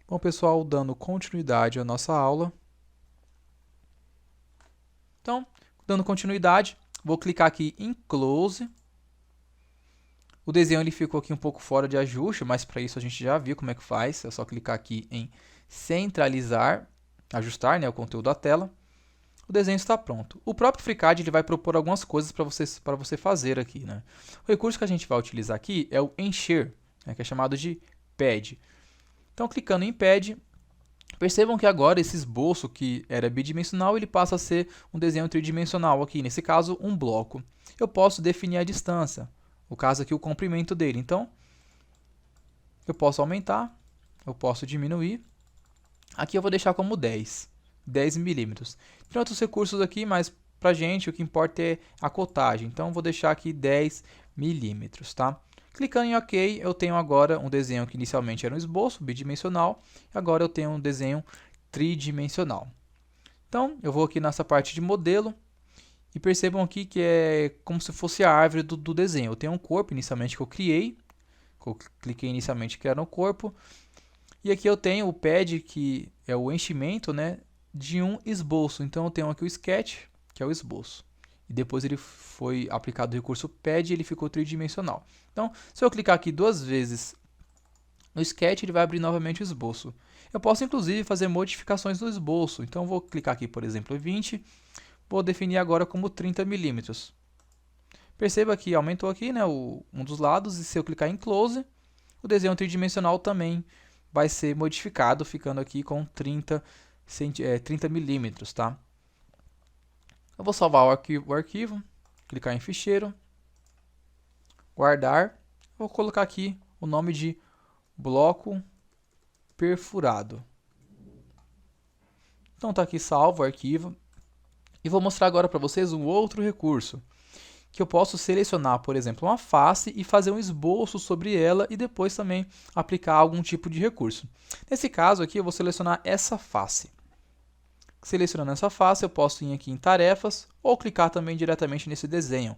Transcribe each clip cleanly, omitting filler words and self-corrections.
Bom, pessoal, dando continuidade à nossa aula. Então, dando continuidade, vou clicar aqui em Close. O desenho ele ficou aqui um pouco fora de ajuste, mas para isso a gente já viu como é que faz. É só clicar aqui em Centralizar, ajustar, né, o conteúdo da tela. O desenho está pronto. O próprio FreeCAD ele vai propor algumas coisas para você fazer aqui, né? O recurso que a gente vai utilizar aqui é o Encher, né, que é chamado de Pad. Então, clicando em Pad, percebam que agora esse esboço que era bidimensional, ele passa a ser um desenho tridimensional aqui, nesse caso, um bloco. Eu posso definir a distância, no caso aqui o comprimento dele. Então, eu posso aumentar, eu posso diminuir. Aqui eu vou deixar como 10 milímetros. Tem outros recursos aqui, mas pra gente o que importa é a cotagem. Então, eu vou deixar aqui 10 milímetros, tá? Clicando em OK, eu tenho agora um desenho que inicialmente era um esboço bidimensional, agora eu tenho um desenho tridimensional. Então, eu vou aqui nessa parte de modelo e percebam aqui que é como se fosse a árvore do desenho. Eu tenho um corpo inicialmente que eu criei, que eu cliquei inicialmente que era no corpo, e aqui eu tenho o pad, que é o enchimento, né, de um esboço. Então, eu tenho aqui o sketch, que é o esboço. E depois ele foi aplicado o recurso pad e ele ficou tridimensional. Então, se eu clicar aqui duas vezes no sketch, ele vai abrir novamente o esboço. Eu posso, inclusive, fazer modificações no esboço. Então, vou clicar aqui, por exemplo, em 20. Vou definir agora como 30 milímetros. Perceba que aumentou aqui, né, um dos lados. E se eu clicar em Close, o desenho tridimensional também vai ser modificado, ficando aqui com 30 milímetros, tá? Eu vou salvar o arquivo, clicar em Ficheiro, guardar. Vou colocar aqui o nome de bloco perfurado. Então está aqui salvo o arquivo. E vou mostrar agora para vocês um outro recurso, que eu posso selecionar, por exemplo, uma face e fazer um esboço sobre ela e depois também aplicar algum tipo de recurso. Nesse caso aqui, eu vou selecionar essa face. Selecionando essa face, eu posso ir aqui em Tarefas ou clicar também diretamente nesse desenho,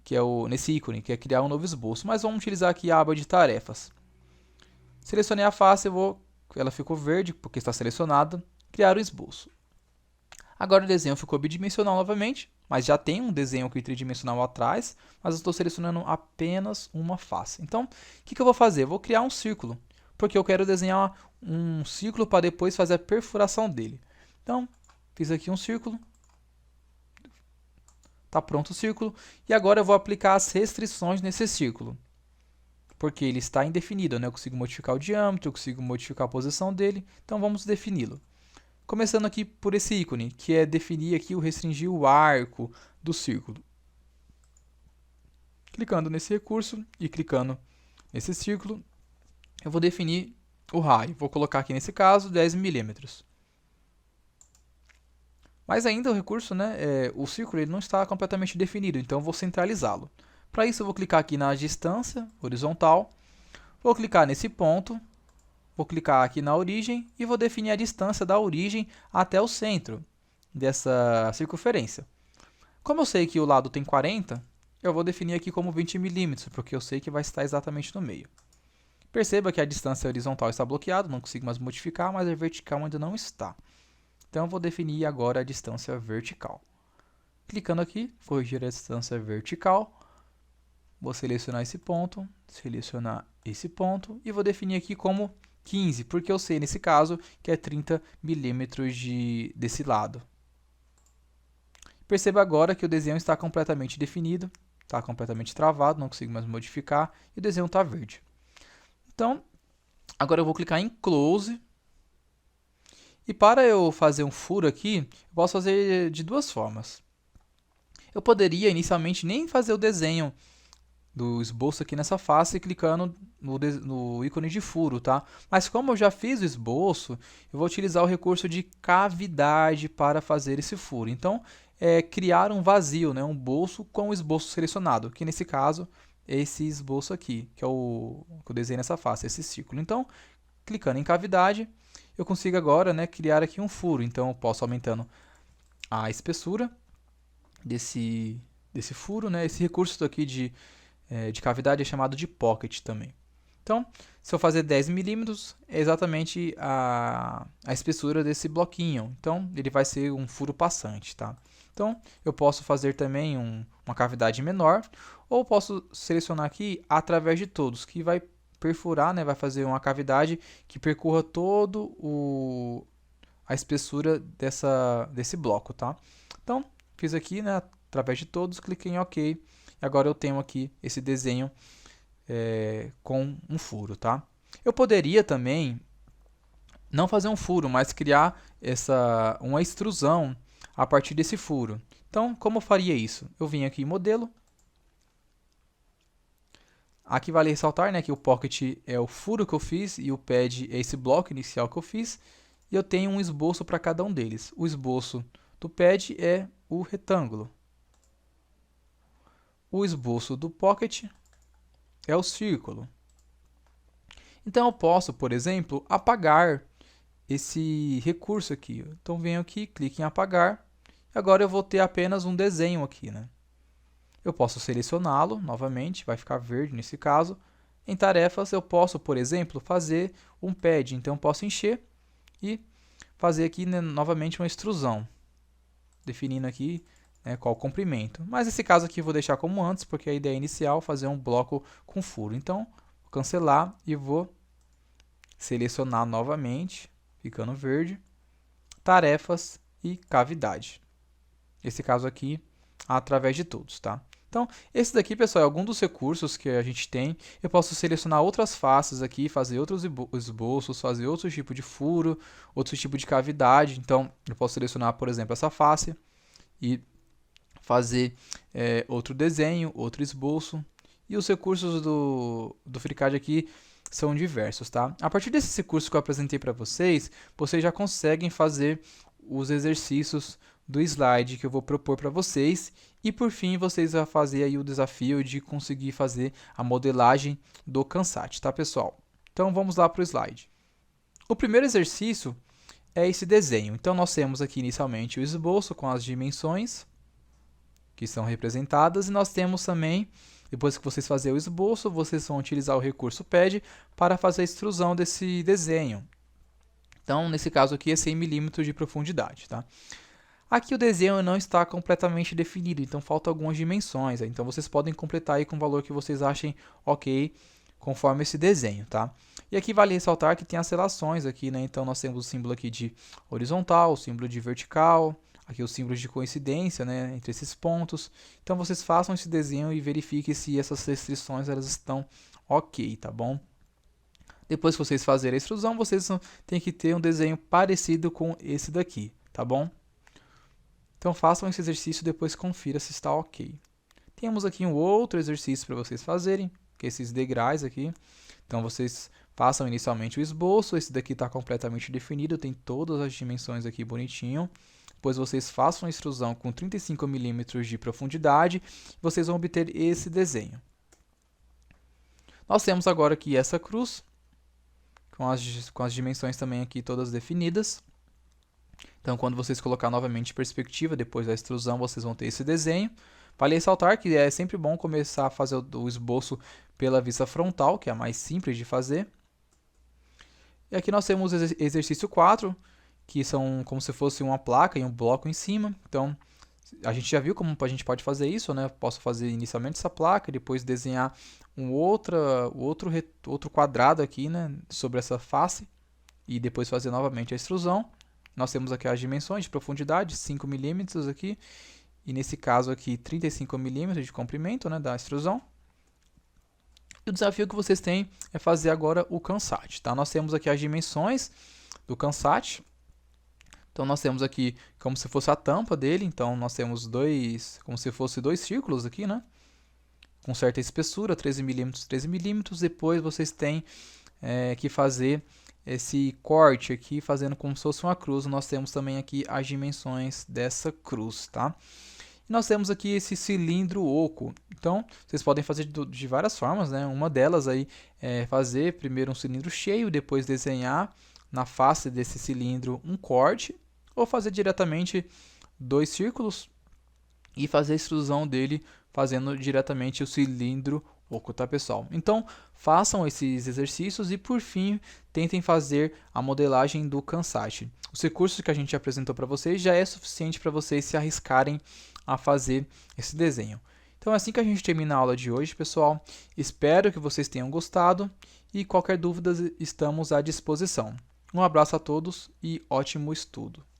que é nesse ícone, que é criar um novo esboço. Mas vamos utilizar aqui a aba de Tarefas. Selecionei a face, ela ficou verde porque está selecionada, criar o esboço. Agora o desenho ficou bidimensional novamente, mas já tem um desenho aqui tridimensional atrás, mas eu estou selecionando apenas uma face. Então, o que eu vou fazer? Eu vou criar um círculo, porque eu quero desenhar um círculo para depois fazer a perfuração dele. Então, fiz aqui um círculo. Está pronto o círculo. E agora eu vou aplicar as restrições nesse círculo. Porque ele está indefinido, né? Eu consigo modificar o diâmetro, eu consigo modificar a posição dele. Então, vamos defini-lo. Começando aqui por esse ícone, que é definir aqui restringir o arco do círculo. Clicando nesse recurso e clicando nesse círculo, eu vou definir o raio. Vou colocar aqui nesse caso 10 milímetros. Mas ainda o recurso, né, o círculo ele não está completamente definido, então eu vou centralizá-lo. Para isso eu vou clicar aqui na distância horizontal, vou clicar nesse ponto, vou clicar aqui na origem e vou definir a distância da origem até o centro dessa circunferência. Como eu sei que o lado tem 40, eu vou definir aqui como 20 milímetros, porque eu sei que vai estar exatamente no meio. Perceba que a distância horizontal está bloqueada, não consigo mais modificar, mas a vertical ainda não está. Então, eu vou definir agora a distância vertical. Clicando aqui, corrigir a distância vertical. Vou selecionar esse ponto e vou definir aqui como 15, porque eu sei nesse caso que é 30 milímetros desse lado. Perceba agora que o desenho está completamente definido, está completamente travado, não consigo mais modificar e o desenho está verde. Então, agora eu vou clicar em Close. E para eu fazer um furo aqui, eu posso fazer de duas formas. Eu poderia inicialmente nem fazer o desenho do esboço aqui nessa face clicando no ícone de furo, tá? Mas como eu já fiz o esboço, eu vou utilizar o recurso de cavidade para fazer esse furo. Então, criar um vazio, né? Um bolso com o esboço selecionado, que nesse caso é esse esboço aqui, que é o que eu desenhei nessa face, esse círculo. Então, clicando em cavidade, eu consigo agora, né, criar aqui um furo. Então, eu posso aumentando a espessura desse furo, né? Esse recurso aqui de cavidade é chamado de pocket também. Então, se eu fazer 10 milímetros, é exatamente a espessura desse bloquinho. Então, ele vai ser um furo passante, tá? Então, eu posso fazer também uma cavidade menor, ou posso selecionar aqui através de todos, que vai perfurar, né? Vai fazer uma cavidade que percorra todo a espessura desse bloco, tá? Então, fiz aqui, né? Através de todos, cliquei em OK. E agora eu tenho aqui esse desenho com um furo, tá? Eu poderia também não fazer um furo, mas criar uma extrusão a partir desse furo. Então, como eu faria isso? Eu vim aqui em modelo. Aqui vale ressaltar, né, que o pocket é o furo que eu fiz e o pad é esse bloco inicial que eu fiz. E eu tenho um esboço para cada um deles. O esboço do pad é o retângulo. O esboço do pocket é o círculo. Então eu posso, por exemplo, apagar esse recurso aqui. Então venho aqui, clique em apagar. Agora eu vou ter apenas um desenho aqui, né? Eu posso selecioná-lo novamente, vai ficar verde nesse caso. Em tarefas eu posso, por exemplo, fazer um pad. Então eu posso encher e fazer aqui, né, novamente uma extrusão, definindo aqui, né, qual o comprimento. Mas nesse caso aqui eu vou deixar como antes, porque a ideia inicial é fazer um bloco com furo. Então, vou cancelar e vou selecionar novamente, ficando verde, tarefas e cavidade. Esse caso aqui, através de todos, tá? Então, esse daqui, pessoal, é algum dos recursos que a gente tem. Eu posso selecionar outras faces aqui, fazer outros esboços, fazer outro tipo de furo, outro tipo de cavidade. Então, eu posso selecionar, por exemplo, essa face e fazer outro desenho, outro esboço. E os recursos do FreeCAD aqui são diversos, tá? A partir desses recursos que eu apresentei para vocês já conseguem fazer os exercícios do slide que eu vou propor para vocês. E por fim, vocês vão fazer aí o desafio de conseguir fazer a modelagem do Kansat, tá, pessoal? Então vamos lá para o slide. O primeiro exercício é esse desenho. Então nós temos aqui inicialmente o esboço com as dimensões que são representadas, e nós temos também, depois que vocês fazerem o esboço, vocês vão utilizar o recurso pad para fazer a extrusão desse desenho. Então, nesse caso aqui é 100 milímetros de profundidade, tá? Aqui o desenho não está completamente definido, então faltam algumas dimensões. Então vocês podem completar aí com o valor que vocês achem ok, conforme esse desenho, tá? E aqui vale ressaltar que tem as relações aqui, né? Então nós temos o símbolo aqui de horizontal, o símbolo de vertical, aqui os símbolos de coincidência, né, entre esses pontos. Então vocês façam esse desenho e verifiquem se essas restrições elas estão ok, tá bom? Depois que vocês fazerem a extrusão, vocês têm que ter um desenho parecido com esse daqui, tá bom? Então façam esse exercício e depois confira se está ok. Temos aqui um outro exercício para vocês fazerem, que é esses degraus aqui. Então vocês façam inicialmente o esboço, esse daqui está completamente definido, tem todas as dimensões aqui bonitinho. Depois vocês façam a extrusão com 35 milímetros de profundidade, vocês vão obter esse desenho. Nós temos agora aqui essa cruz, com as dimensões também aqui todas definidas. Então, quando vocês colocar novamente perspectiva, depois da extrusão, vocês vão ter esse desenho. Vale ressaltar que é sempre bom começar a fazer o esboço pela vista frontal, que é a mais simples de fazer. E aqui nós temos o exercício 4, que são como se fosse uma placa e um bloco em cima. Então, a gente já viu como a gente pode fazer isso, né? Eu posso fazer inicialmente essa placa, depois desenhar outro quadrado aqui, né, sobre essa face, e depois fazer novamente a extrusão. Nós temos aqui as dimensões de profundidade, 5 milímetros aqui, e nesse caso aqui 35 milímetros de comprimento, né, da extrusão. E o desafio que vocês têm é fazer agora o Kansat, tá? Nós temos aqui as dimensões do Kansat. Então nós temos aqui como se fosse a tampa dele, então nós temos como se fosse dois círculos aqui, né? Com certa espessura, 13 milímetros, 13 milímetros. Depois vocês têm que fazer esse corte aqui, fazendo como se fosse uma cruz. Nós temos também aqui as dimensões dessa cruz, tá? E nós temos aqui esse cilindro oco. Então, vocês podem fazer de várias formas, né? Uma delas aí é fazer primeiro um cilindro cheio, depois desenhar na face desse cilindro um corte, ou fazer diretamente dois círculos e fazer a extrusão dele fazendo diretamente o cilindro pouco, tá, pessoal? Então, façam esses exercícios e, por fim, tentem fazer a modelagem do Kansai. Os recursos que a gente apresentou para vocês já é suficiente para vocês se arriscarem a fazer esse desenho. Então, é assim que a gente termina a aula de hoje, pessoal. Espero que vocês tenham gostado e qualquer dúvida estamos à disposição. Um abraço a todos e ótimo estudo!